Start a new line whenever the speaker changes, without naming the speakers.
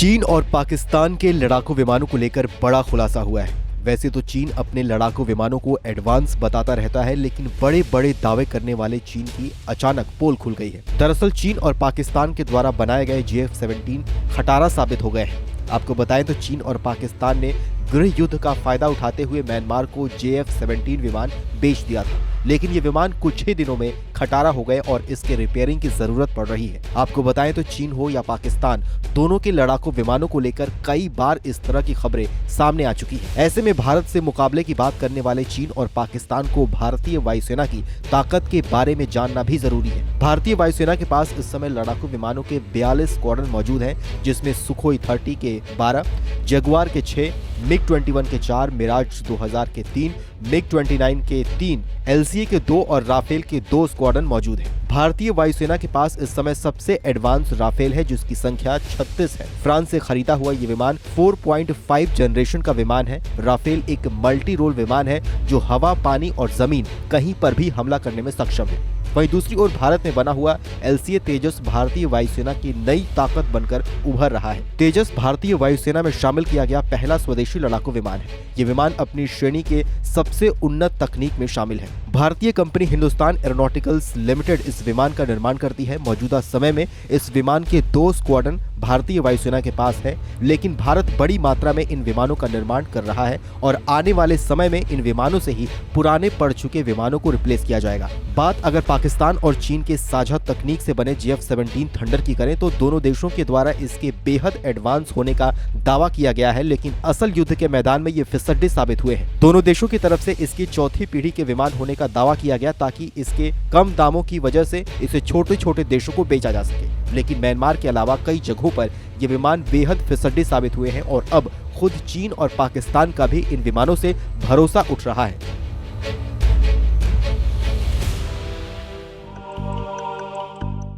चीन और पाकिस्तान के लड़ाकू विमानों को लेकर बड़ा खुलासा हुआ है। वैसे तो चीन अपने लड़ाकू विमानों को एडवांस बताता रहता है, लेकिन बड़े बड़े दावे करने वाले चीन की अचानक पोल खुल गई है। दरअसल चीन और पाकिस्तान के द्वारा बनाए गए JF-17 खटारा साबित हो गए हैं। आपको बताएं तो चीन और पाकिस्तान ने गृह युद्ध का फायदा उठाते हुए म्यांमार को JF-17 विमान बेच दिया था, लेकिन ये विमान कुछ ही दिनों में खटारा हो गए और इसके रिपेयरिंग की जरूरत पड़ रही है। आपको बताएं तो चीन हो या पाकिस्तान, दोनों के लड़ाकू विमानों को लेकर कई बार इस तरह की खबरें सामने आ चुकी हैं। ऐसे में भारत से मुकाबले की बात करने वाले चीन और पाकिस्तान को भारतीय वायुसेना की ताकत के बारे में जानना भी जरूरी है। भारतीय वायुसेना के पास इस समय लड़ाकू विमानों के 42 स्क्वाड्रन मौजूद हैं, जिसमें सुखोई 30 के 12, जगुआर के 6, MiG-21 के 4, मिराज 2000 के 3, MiG-29 के 3, LCA के 2 और राफेल के 2 स्क्वाड्रन मौजूद हैं। भारतीय वायुसेना के पास इस समय सबसे एडवांस राफेल है, जिसकी संख्या 36 है। फ्रांस से खरीदा हुआ ये विमान 4.5 जनरेशन का विमान है। राफेल एक मल्टी रोल विमान है जो हवा, पानी और जमीन कहीं पर भी हमला करने में सक्षम है। वहीं दूसरी ओर भारत में बना हुआ LCA तेजस भारतीय वायुसेना की नई ताकत बनकर उभर रहा है। तेजस भारतीय वायुसेना में शामिल किया गया पहला स्वदेशी लड़ाकू विमान है। ये विमान अपनी श्रेणी के सबसे उन्नत तकनीक में शामिल है। भारतीय कंपनी हिंदुस्तान एरोनॉटिकल्स लिमिटेड इस विमान का निर्माण करती है। मौजूदा समय में इस विमान के 2 स्क्वाड्रन भारतीय वायुसेना के पास है, लेकिन भारत बड़ी मात्रा में इन विमानों का निर्माण कर रहा है और आने वाले समय में इन विमानों से ही पुराने पड़ चुके विमानों को रिप्लेस किया जाएगा। बात अगर पाकिस्तान और चीन के साझा तकनीक से बने JF-17 थंडर की करें तो दोनों देशों के द्वारा इसके बेहद एडवांस होने का दावा किया गया है, लेकिन असल युद्ध के मैदान में ये फिसड्डे साबित हुए हैं। दोनों देशों की तरफ से इसकी चौथी पीढ़ी के विमान होने का दावा किया गया ताकि इसके कम दामों की वजह से इसे छोटे छोटे देशों को बेचा जा सके, लेकिन म्यांमार के अलावा कई जगहों पर ये विमान बेहद फिसड्डे साबित हुए हैं और अब खुद चीन और पाकिस्तान का भी इन विमानों से भरोसा उठ रहा है।